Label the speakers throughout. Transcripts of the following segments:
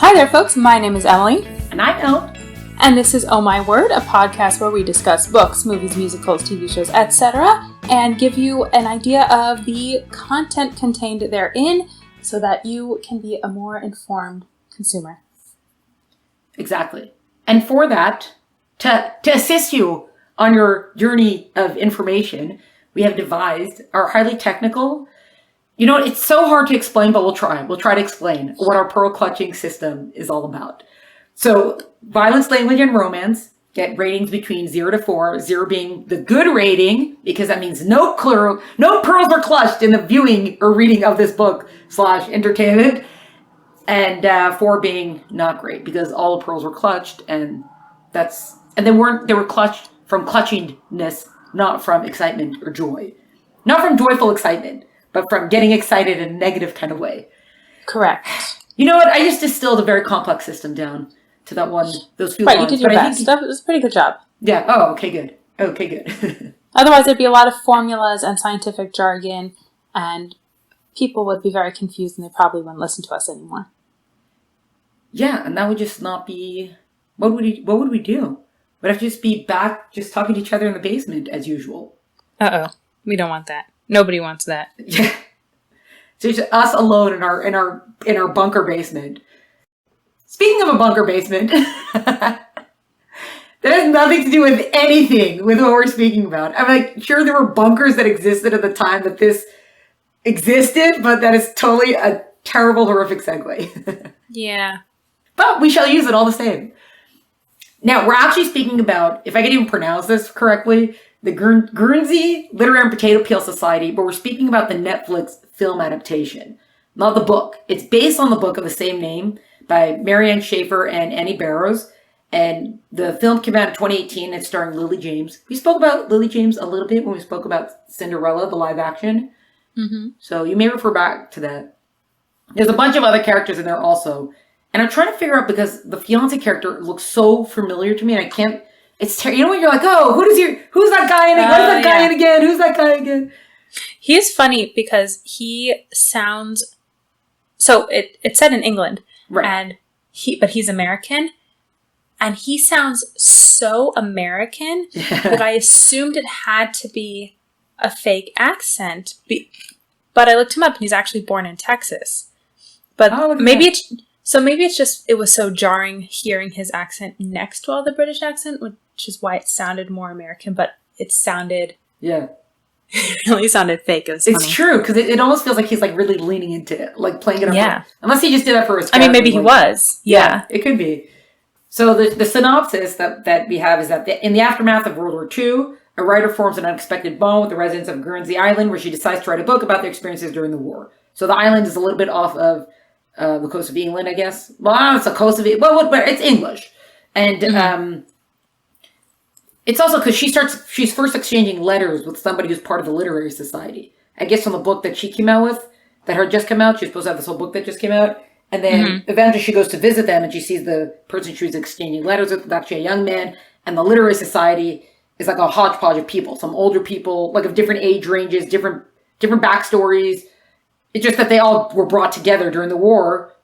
Speaker 1: Hi there, folks. My name is Emily.
Speaker 2: And I'm Elle.
Speaker 1: And this is Oh My Word, a podcast where we discuss books, movies, musicals, TV shows, etc., and give you an idea of the content contained therein so that you can be a more informed consumer.
Speaker 2: Exactly. And for that, to assist you on your journey of information, we have devised our highly technical... You know, it's so hard to explain, but we'll try. We'll try to explain what our pearl clutching system is all about. So, violence, language, and romance get ratings between 0 to 4, 0 being the good rating, because that means no pearls were clutched in the viewing or reading of this book / entertainment, and 4 being not great, because all the pearls were clutched, and they were clutched from clutchingness, not from excitement or joy. Not from joyful excitement, but from getting excited in a negative kind of way.
Speaker 1: Correct.
Speaker 2: You know what? I just distilled a very complex system down to those few lines.
Speaker 1: Right, you did your best. It was a pretty good job.
Speaker 2: Yeah. Oh, okay, good. Okay, good.
Speaker 1: Otherwise, there'd be a lot of formulas and scientific jargon, and people would be very confused, and they probably wouldn't listen to us anymore.
Speaker 2: Yeah, and that would just not be... What would we do? We'd have to just be back just talking to each other in the basement, as usual.
Speaker 1: Uh-oh. We don't want that. Nobody wants that.
Speaker 2: Yeah. So it's just us alone in our bunker basement. Speaking of a bunker basement, that has nothing to do with anything with what we're speaking about. I'm like, sure, there were bunkers that existed at the time that this existed, but that is totally a terrible, horrific segue.
Speaker 1: Yeah. But
Speaker 2: we shall use it all the same. Now, we're actually speaking about, if I can even pronounce this correctly, the Guernsey Literary and Potato Peel Society, but we're speaking about the Netflix film adaptation, not the book. It's based on the book of the same name by Marianne Schaefer and Annie Barrows, and the film came out in 2018. It's starring Lily James. We spoke about Lily James a little bit when we spoke about Cinderella, the live action. Mm-hmm. So you may refer back to that. There's a bunch of other characters in there also, and I'm trying to figure out because the fiance character looks so familiar to me, and I can't. You know when you're like, oh, who's that guy in it? What is that guy in again? Who's that guy again?
Speaker 1: He is funny because he sounds, so it's set in England,
Speaker 2: right?
Speaker 1: And but he's American, and he sounds so American that I assumed it had to be a fake accent. But I looked him up, and he's actually born in Texas. But maybe it's just it was so jarring hearing his accent next to all the British accent, which is why it sounded more American, but it sounded...
Speaker 2: Yeah.
Speaker 1: It really sounded fake. It's
Speaker 2: true, because it almost feels like he's like really leaning into it, like playing it up. Yeah. Unless he just did that for his character.
Speaker 1: I mean, maybe he was. Yeah.
Speaker 2: It could be. So the synopsis that we have is that in the aftermath of World War II, a writer forms an unexpected bond with the residents of Guernsey Island, where she decides to write a book about their experiences during the war. So the island is a little bit off of the coast of England, I guess. Well, it's the coast of England. Well, but it's English. And it's also because she's first exchanging letters with somebody who's part of the literary society. I guess from the book that she came out with, that had just come out. She's supposed to have this whole book that just came out. And then eventually she goes to visit them and she sees the person she was exchanging letters with, actually a young man. And the literary society is like a hodgepodge of people. Some older people, like of different age ranges, different backstories. It's just that they all were brought together during the war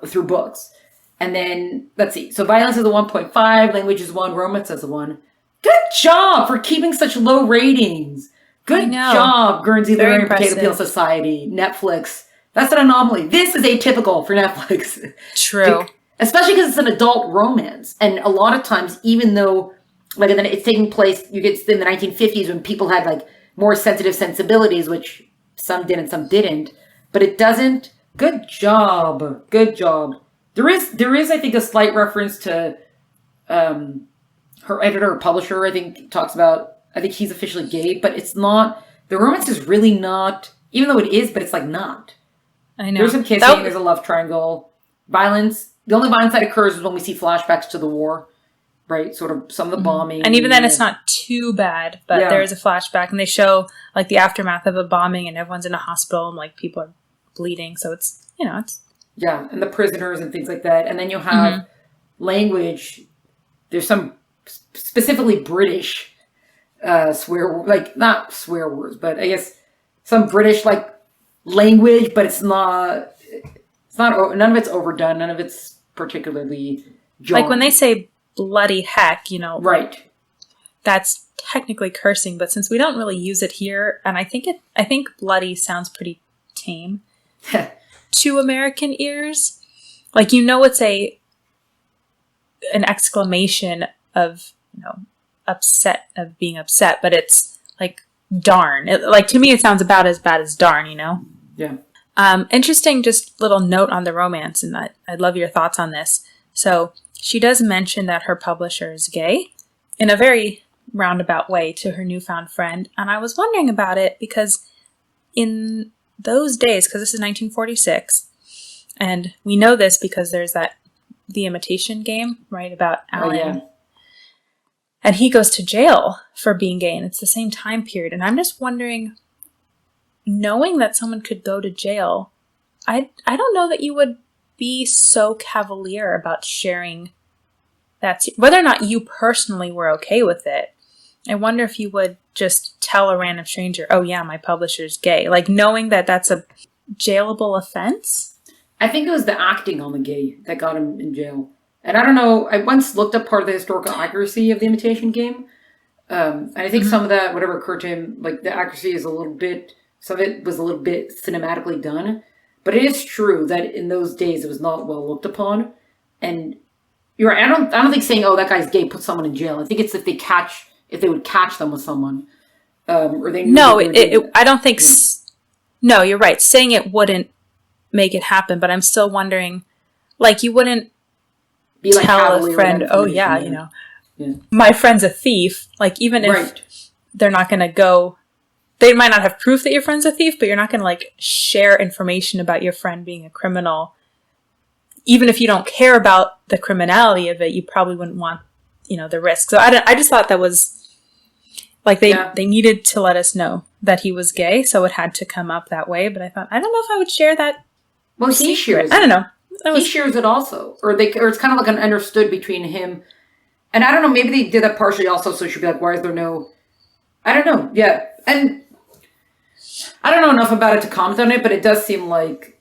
Speaker 2: through books. And then, let's see. So violence is a 1.5, language is 1, romance is a 1. Good job for keeping such low ratings. Good job, Guernsey Literary and Potato Peel Society, Netflix. That's an anomaly. This is atypical for Netflix.
Speaker 1: True.
Speaker 2: Especially because it's an adult romance. And a lot of times, even though like it's taking place, you get in the 1950s when people had like more sensitive sensibilities, which some did and some didn't. But it doesn't. Good job. Good job. There is, I think, a slight reference to her editor or publisher, I think, talks about, I think he's officially gay, but it's not, the romance is really not, even though it is, but it's like not.
Speaker 1: I know.
Speaker 2: There's some kissing, there's a love triangle. Violence, the only violence that occurs is when we see flashbacks to the war, right? Sort of some of the bombing.
Speaker 1: And even then it's not too bad, but there is a flashback and they show like the aftermath of a bombing and everyone's in a hospital and like people are bleeding. So it's, it's.
Speaker 2: Yeah, and the prisoners and things like that. And then you have language. There's some specifically British not swear words, but I guess some British like language, but it's not none of it's overdone, none of it's particularly jarring.
Speaker 1: Like when they say bloody heck,
Speaker 2: right.
Speaker 1: That's technically cursing, but since we don't really use it here, and I think bloody sounds pretty tame to American ears. Like, it's an exclamation of, upset, of being upset, but it's like darn. To me, it sounds about as bad as darn,
Speaker 2: Yeah.
Speaker 1: Interesting, just little note on the romance, and I'd love your thoughts on this. So she does mention that her publisher is gay in a very roundabout way to her newfound friend. And I was wondering about it because in those days, because this is 1946, and we know this because there's The Imitation Game, right, about Alan.
Speaker 2: Oh, yeah.
Speaker 1: And he goes to jail for being gay, and it's the same time period. And I'm just wondering, knowing that someone could go to jail, I don't know that you would be so cavalier about sharing that, whether or not you personally were okay with it. I wonder if you would just tell a random stranger, oh yeah, my publisher's gay. Like, knowing that that's a jailable offense?
Speaker 2: I think it was the acting on the gay that got him in jail. And I don't know, I once looked up part of the historical accuracy of The Imitation Game. And I think some of that, whatever occurred to him, like the accuracy is some of it was a little bit cinematically done. But it is true that in those days it was not well looked upon. And you're right, I don't think saying, oh, that guy's gay, put someone in jail. I think it's if they would catch them with someone, or they knew.
Speaker 1: No, I don't think. No, you're right. Saying it wouldn't make it happen, but I'm still wondering, like, you wouldn't
Speaker 2: be like
Speaker 1: tell a friend, oh yeah, my friend's a thief. Like, even if they're not going to go, they might not have proof that your friend's a thief, but you're not going to like share information about your friend being a criminal. Even if you don't care about the criminality of it, you probably wouldn't want, the risk. So I just thought that was like they needed to let us know that he was gay, so it had to come up that way. But I thought, I don't know if I would share that.
Speaker 2: Well, he shares.
Speaker 1: I don't know.
Speaker 2: He shares it also, or it's kind of like an understood between him, and I don't know. Maybe they did that partially also, so she'd be like, "Why is there no?" I don't know. Yeah, and I don't know enough about it to comment on it, but it does seem like,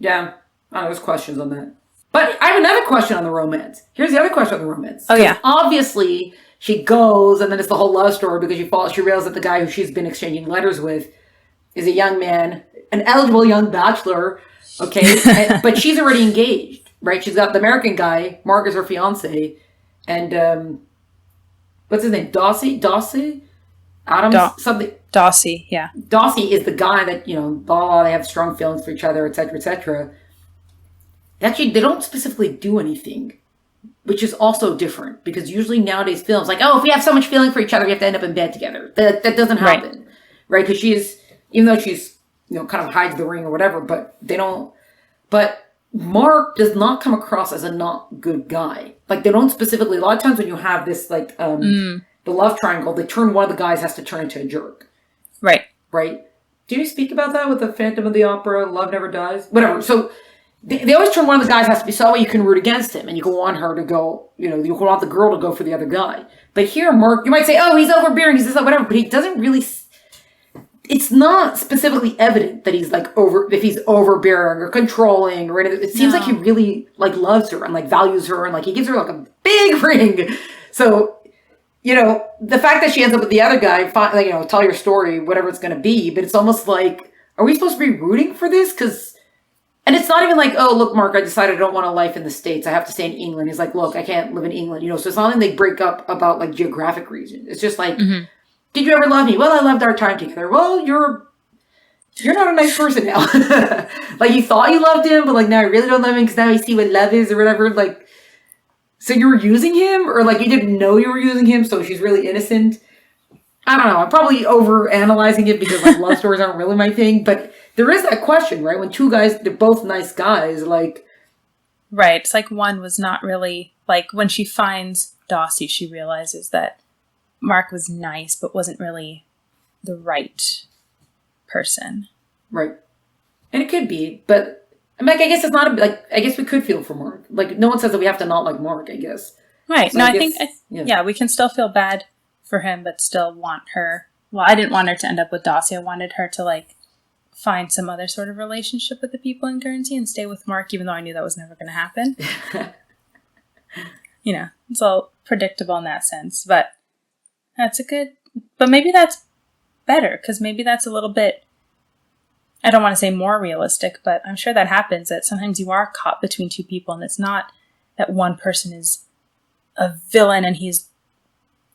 Speaker 2: I don't know, there's questions on that. But I have another question on the romance. Here's the other question on the romance.
Speaker 1: Oh, yeah.
Speaker 2: Obviously, she goes, and then it's the whole love story because she realizes that the guy who she's been exchanging letters with is a young man, an eligible young bachelor, okay? But she's already engaged, right? She's got the American guy, Mark is her fiance, and what's his name? Dossie? Adams? Something.
Speaker 1: Dossie, yeah.
Speaker 2: Dossie is the guy that, blah, they have strong feelings for each other, etc., etc. Actually, they don't specifically do anything, which is also different because usually nowadays films like, oh, if we have so much feeling for each other, we have to end up in bed together. That doesn't happen, right? Because even though she's, kind of hides the ring or whatever, but they don't. But Mark does not come across as a not good guy. Like, they don't specifically. A lot of times when you have this, like, the love triangle, one of the guys has to turn into a jerk.
Speaker 1: Right.
Speaker 2: Right. Do you speak about that with the Phantom of the Opera, Love Never Dies? Whatever. So. They always turn one of the guys has to be so you can root against him, and you can want her to go, you want the girl to go for the other guy. But here, Mark, you might say, oh, he's overbearing, he's this, whatever, but he doesn't really, it's not specifically evident that he's if he's overbearing or controlling or anything. It seems like he really, loves her and, values her, and, he gives her, a big ring. So, the fact that she ends up with the other guy, tell your story, whatever it's going to be, but it's almost like, are we supposed to be rooting for this? And it's not even like, oh, look, Mark, I decided I don't want a life in the States. I have to stay in England. He's like, look, I can't live in England. So it's not like they break up about, geographic reasons. It's just like, did you ever love me? Well, I loved our time together. Well, you're not a nice person now. You thought you loved him, but, now I really don't love him because now you see what love is or whatever. So you were using him? Or, you didn't know you were using him, so she's really innocent? I don't know. I'm probably over-analyzing it because, love stories aren't really my thing, but... There is that question, right? When two guys, they're both nice guys,
Speaker 1: Right. It's like one was not really... when she finds Dossie, she realizes that Mark was nice, but wasn't really the right person.
Speaker 2: Right. And it could be, but... I guess it's not I guess we could feel for Mark. No one says that we have to not like Mark, I guess.
Speaker 1: Right. So no, I think... we can still feel bad for him, but still want her... Well, I didn't want her to end up with Dossie. I wanted her to, find some other sort of relationship with the people in Guernsey and stay with Mark, even though I knew that was never going to happen. You know, it's all predictable in that sense. But but maybe that's better, because maybe that's a little bit, I don't want to say more realistic, but I'm sure that happens, that sometimes you are caught between two people, and it's not that one person is a villain and he's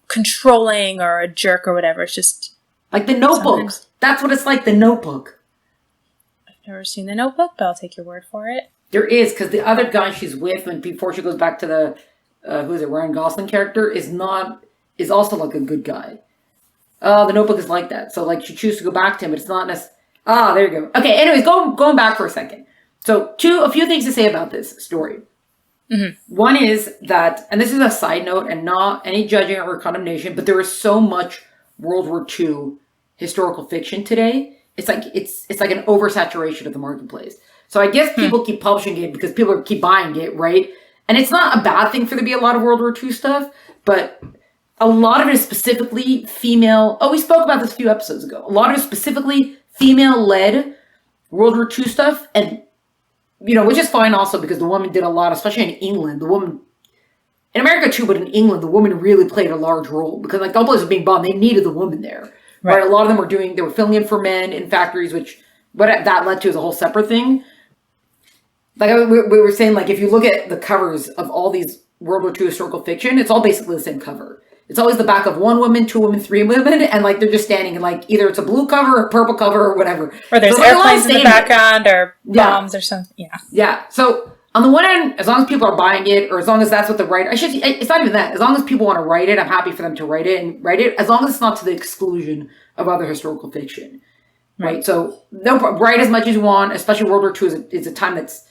Speaker 1: controlling or a jerk or whatever. It's just
Speaker 2: like The Notebook. That's what it's like, The Notebook.
Speaker 1: I've never seen The Notebook, but I'll take your word for it.
Speaker 2: There is, because the other guy she's with, and before she goes back to the Ryan Gosling character, is also like a good guy. The Notebook is like that. So like she chooses to go back to him, but it's not necessarily. There you go. Okay, anyways, going back for a second. So a few things to say about this story.
Speaker 1: Mm-hmm.
Speaker 2: One is that, and this is a side note and not any judging or condemnation, but there is so much World War II historical fiction today. It's like an oversaturation of the marketplace. So I guess people keep publishing it because people keep buying it, right? And it's not a bad thing for there to be a lot of World War II stuff, but a lot of it is specifically female. Oh, we spoke about this a few episodes ago. A lot of it is specifically female-led World War II stuff, and which is fine also because the woman did a lot, especially in England. The woman in America too, but in England, the woman really played a large role because like the whole place was being bombed. They needed the woman there, right? A lot of them were filling in for men in factories, which what that led to is a whole separate thing. Like we were saying, like if you look at the covers of all these World War II historical fiction, it's all basically the same cover. It's always the back of one woman, two women, three women, and like they're just standing in like either it's a blue cover, a purple cover, or whatever.
Speaker 1: Or there's airplanes in the background, or bombs, or something. Yeah.
Speaker 2: Yeah. So on the one hand, as long as people are buying it, or as long as that's what the writer, it's not even that. As long as people want to write it, I'm happy for them to write it. As long as it's not to the exclusion of other historical fiction, right? So write as much as you want. Especially World War II is a time it's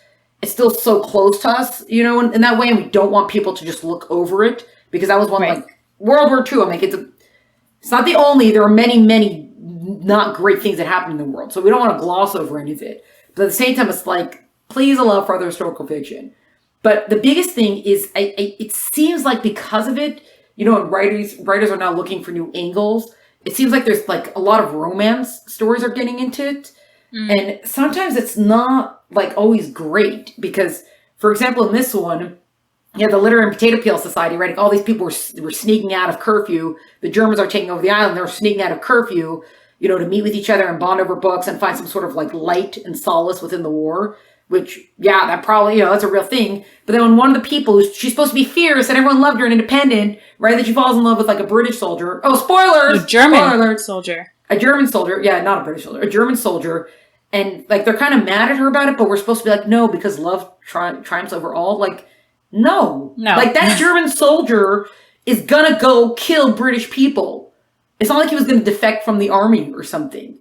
Speaker 2: still so close to us, in that way, and we don't want people to just look over it because that was one like. World War II, I'm like, it's not the only, there are many, many not great things that happen in the world. So we don't want to gloss over any of it. But at the same time, it's like, please allow for other historical fiction. But the biggest thing is, it seems like because of it, and writers are now looking for new angles. It seems like there's like a lot of romance stories are getting into it. And sometimes it's not like always great because, for example, in this one, the Litter and Potato Peel Society, right? All these people were sneaking out of curfew. The Germans are taking over the island. They're sneaking out of curfew, to meet with each other and bond over books and find some sort of like light and solace within the war. Which, that probably, that's a real thing. But then when one of the people, she's supposed to be fierce and everyone loved her and independent, right? Then she falls in love with like a British soldier. Oh, spoilers!
Speaker 1: A German soldier.
Speaker 2: A German soldier. Yeah, not a British soldier. A German soldier. And like they're kind of mad at her about it, but we're supposed to be like, no, because love triumphs over all. Like, No. Like, that German soldier is gonna go kill British people. It's not like he was gonna defect from the army or something,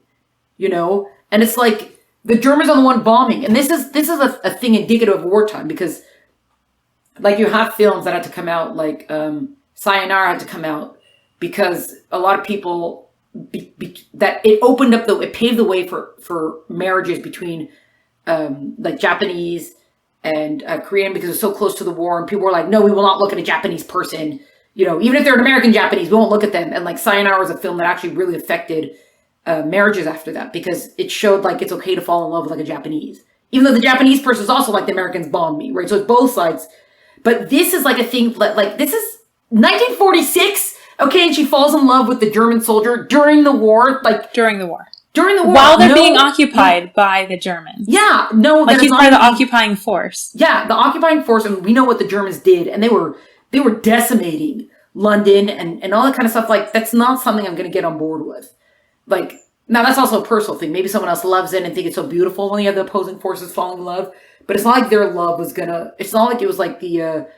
Speaker 2: And it's like, the Germans are the one bombing. And this is a thing indicative of wartime, because, like, you have films that had to come out, like, Sayonara had to come out, because a lot of people, that it paved the way for marriages between, like, Japanese and Korean, because it's so close to the war, and people were like, no, we will not look at a Japanese person, even if they're an American Japanese, we won't look at them. And like Sayonara was a film that actually really affected marriages after that, because it showed like it's okay to fall in love with like a Japanese, even though the Japanese person is also like the Americans bombed me, right? So it's both sides. But this is like a thing, like this is 1946, okay, and she falls in love with the German soldier during the war, like
Speaker 1: during the war.
Speaker 2: While
Speaker 1: they're being occupied by the Germans.
Speaker 2: Yeah, no.
Speaker 1: Like he's part of the occupying force.
Speaker 2: Yeah, the occupying force, and we know what the Germans did, and they were decimating London and all that kind of stuff. Like, that's not something I'm going to get on board with. Like, now that's also a personal thing. Maybe someone else loves it and think it's so beautiful when you have the opposing forces falling in love. But it's not like their love was it's not like it was like the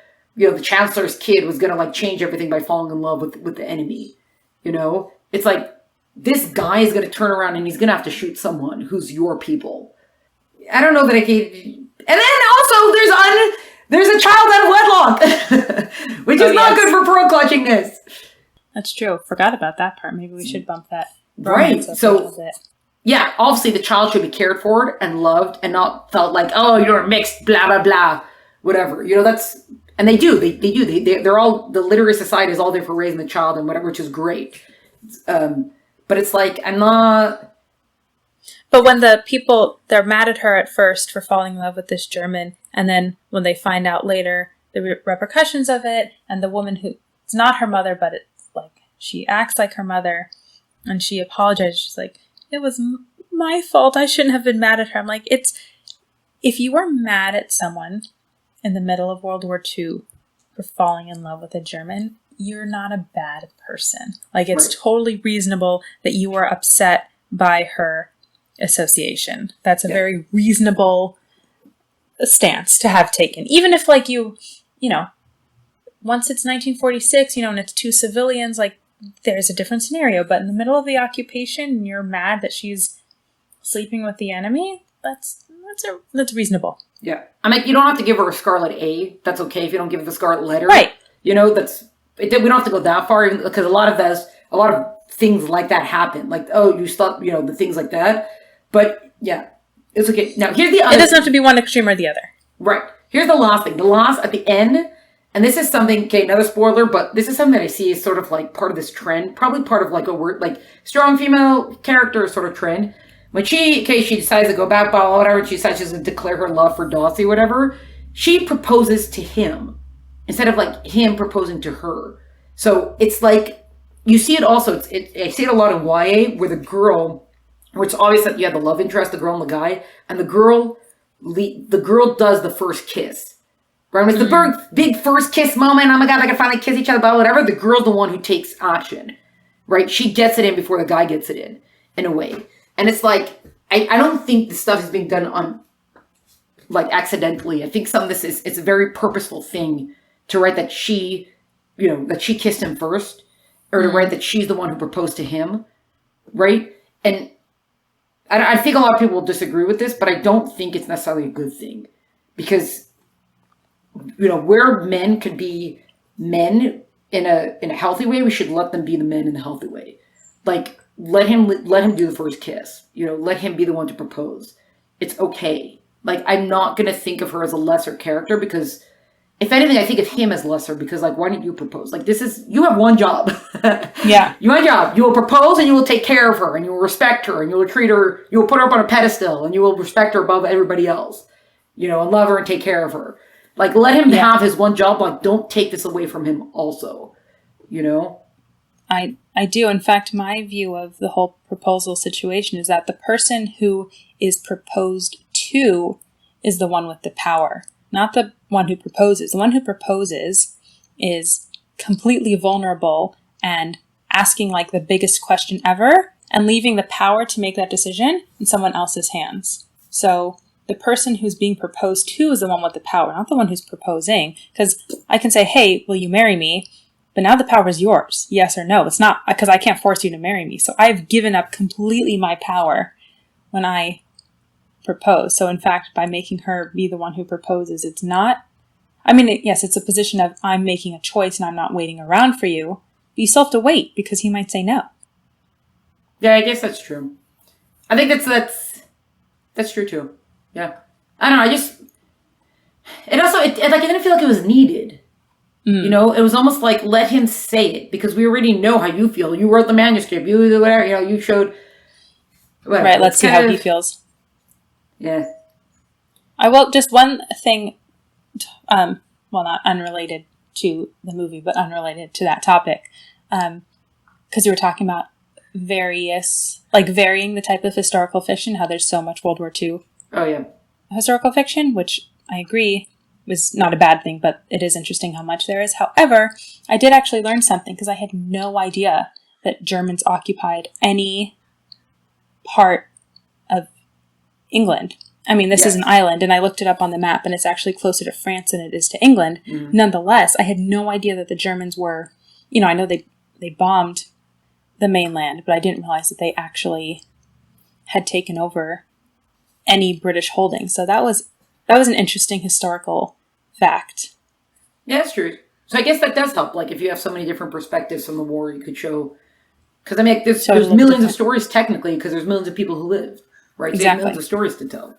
Speaker 2: Chancellor's kid was going to like change everything by falling in love with the enemy. It's like, this guy is going to turn around and he's going to have to shoot someone who's your people. I don't know that I can. And then also there's a child out of wedlock, which is not good for pearl clutchingness.
Speaker 1: That's true. Forgot about that part. Maybe we should bump that.
Speaker 2: Right. So, yeah, obviously the child should be cared for and loved and not felt like, oh, you're mixed, blah, blah, blah, whatever. And they do. They're all, the literary society is all there for raising the child and whatever, which is great. But it's like, I'm not,
Speaker 1: But when the people, they're mad at her at first for falling in love with this German, and then when they find out later the repercussions of it, and the woman who, it's not her mother, but it's like, she acts like her mother, and she apologizes. She's like, it was my fault. I shouldn't have been mad at her. I'm like, if you were mad at someone in the middle of World War II for falling in love with a German, you're not a bad person. Like, it's totally reasonable that you were upset by her association. That's a very reasonable stance to have taken. Even if, like, you know, once it's 1946, you know, and it's two civilians, like, there's a different scenario. But in the middle of the occupation, and you're mad that she's sleeping with the enemy, that's reasonable.
Speaker 2: Yeah. I mean, you don't have to give her a scarlet A. That's okay if you don't give her the scarlet letter.
Speaker 1: Right.
Speaker 2: You know, we don't have to go that far, even because a lot of things like that happen. Like, oh, you stop, you know, the things like that. But yeah, it's okay. Now, here's the other.
Speaker 1: It doesn't have to be one extreme or the other.
Speaker 2: Right. Here's the last thing. The last at the end, and this is something, okay, another spoiler, but this is something that I see as sort of like part of this trend, probably part of like a word, like strong female character sort of trend. When she decides to go back, blah, whatever, she decides she's going to declare her love for Dossie, whatever, she proposes to him instead of like him proposing to her. So it's like, you see it also, I see it a lot in YA where where it's obvious that you have the love interest, the girl and the guy, and the girl does the first kiss. Right? It's the big first kiss moment. Oh my God, they can finally kiss each other, blah, whatever. The girl's the one who takes action. Right? She gets it in before the guy gets it in a way. And it's like, I don't think this stuff is being done on, like, accidentally. I think some of this it's a very purposeful thing to write that she kissed him first, or to write that she's the one who proposed to him, right? And I think a lot of people will disagree with this, but I don't think it's necessarily a good thing. Because, you know, where men could be men in a healthy way, we should let them be the men in the healthy way. Like, let him do the first kiss. You know, let him be the one to propose. It's okay. Like, I'm not going to think of her as a lesser character because, if anything, I think of him as lesser because, like, why didn't you propose? Like, you have one job.
Speaker 1: Yeah.
Speaker 2: You have a job. You will propose and you will take care of her and you will respect her and you will treat her, you will put her up on a pedestal and you will respect her above everybody else. You know, and love her and take care of her. Like, let him have his one job. Like, don't take this away from him also. You know?
Speaker 1: I do. In fact, my view of the whole proposal situation is that the person who is proposed to is the one with the power, not the one who proposes. The one who proposes is completely vulnerable and asking like the biggest question ever and leaving the power to make that decision in someone else's hands. So the person who's being proposed to is the one with the power, not the one who's proposing. Because I can say, hey, will you marry me? But now the power is yours, yes or no. It's not, because I can't force you to marry me. So I've given up completely my power when I propose. So in fact, by making her be the one who proposes, it's not, I mean, yes, it's a position of I'm making a choice and I'm not waiting around for you. But you still have to wait because he might say no.
Speaker 2: Yeah, I guess that's true. I think that's true too. Yeah. I don't know, I didn't feel like it was needed. You know, it was almost like, let him say it, because we already know how you feel. You wrote the manuscript, you did whatever, you know, you showed... Whatever.
Speaker 1: Right, let's see how he feels.
Speaker 2: Yeah.
Speaker 1: I will, just one thing, well, not unrelated to the movie, but unrelated to that topic, because we were talking about varying the type of historical fiction, how there's so much World War II historical fiction, which I agree was not a bad thing, but it is interesting how much there is. However, I did actually learn something because I had no idea that Germans occupied any part of England. I mean, this is an island, and I looked it up on the map, and it's actually closer to France than it is to England. Nonetheless, I had no idea that the Germans were, you know, I know they bombed the mainland, but I didn't realize that they actually had taken over any British holding. So that was an interesting historical fact.
Speaker 2: Yeah, that's true. So I guess that does help. Like, if you have so many different perspectives from the war, you could show... Because, I mean, there's millions of stories, technically, because there's millions of people who lived, right? So
Speaker 1: Exactly.
Speaker 2: There's millions of stories to tell.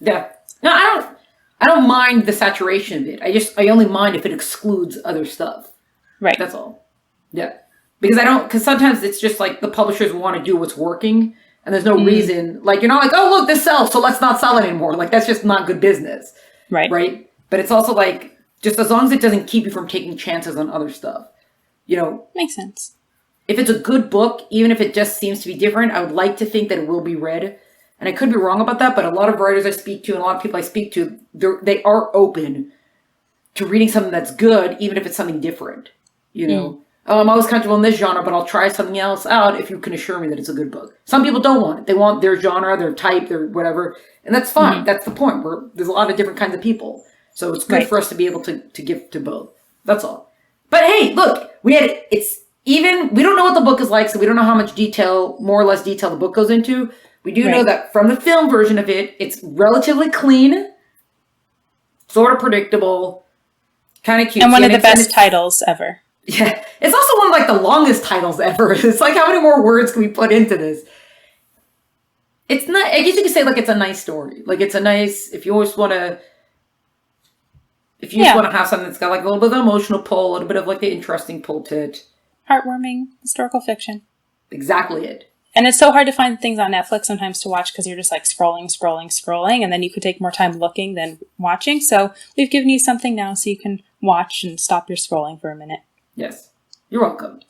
Speaker 2: Yeah. No, I don't mind the saturation of it. I only mind if it excludes other stuff.
Speaker 1: Right.
Speaker 2: That's all. Yeah. Because sometimes it's just like the publishers want to do what's working, And there's no reason, like, you're not like, oh, look, this sells, so let's not sell it anymore. Like, that's just not good business.
Speaker 1: Right.
Speaker 2: Right? But it's also like, just as long as it doesn't keep you from taking chances on other stuff. You know?
Speaker 1: Makes sense.
Speaker 2: If it's a good book, even if it just seems to be different, I would like to think that it will be read. And I could be wrong about that, but a lot of writers I speak to and a lot of people I speak to, they are open to reading something that's good, even if it's something different. You know? Oh, I'm always comfortable in this genre, but I'll try something else out if you can assure me that it's a good book. Some people don't want it. They want their genre, their type, their whatever. And that's fine. That's the point. There's a lot of different kinds of people. So it's good for us to be able to give to both. That's all. But hey, look, we don't know what the book is like, so we don't know how much detail, more or less detail the book goes into. We do know that from the film version of it, it's relatively clean, sort of predictable, kind of cute.
Speaker 1: And one of the best titles ever.
Speaker 2: Yeah, it's also one of like the longest titles ever. It's like, how many more words can we put into this? It's not, I guess you could say like it's a nice story. Like it's a nice, if you just want to have something that's got like a little bit of the emotional pull, a little bit of like the interesting pull to it.
Speaker 1: Heartwarming historical fiction.
Speaker 2: Exactly it.
Speaker 1: And it's so hard to find things on Netflix sometimes to watch because you're just like scrolling, and then you could take more time looking than watching. So we've given you something now so you can watch and stop your scrolling for a minute.
Speaker 2: Yes. You're welcome.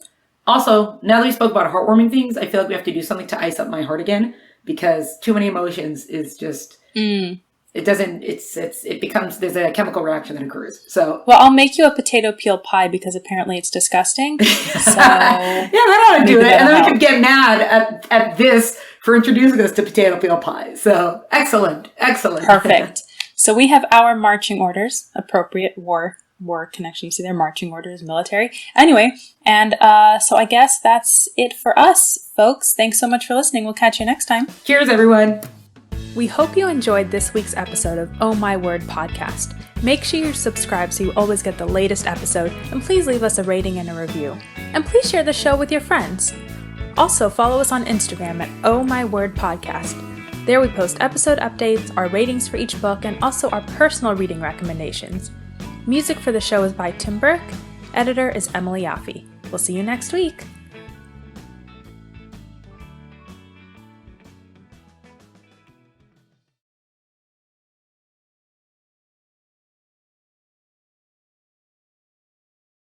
Speaker 2: Also, now that we spoke about heartwarming things, I feel like we have to do something to ice up my heart again because too many emotions is just, it becomes, there's a chemical reaction that occurs. So.
Speaker 1: Well, I'll make you a potato peel pie because apparently it's disgusting. So.
Speaker 2: Yeah, that ought to do it. And then we could get mad at this for introducing us to potato peel pie. So, excellent.
Speaker 1: Perfect. So we have our marching orders, appropriate war connection. You see their marching orders, military. Anyway, and so I guess that's it for us, folks. Thanks so much for listening. We'll catch you next time.
Speaker 2: Cheers, everyone.
Speaker 1: We hope you enjoyed this week's episode of Oh My Word podcast. Make sure you're subscribed so you always get the latest episode, and please leave us a rating and a review. And please share the show with your friends. Also, follow us on Instagram at Oh My Word podcast. There we post episode updates, our ratings for each book, and also our personal reading recommendations. Music for the show is by Tim Burke. Editor is Emily Yaffe. We'll see you next week.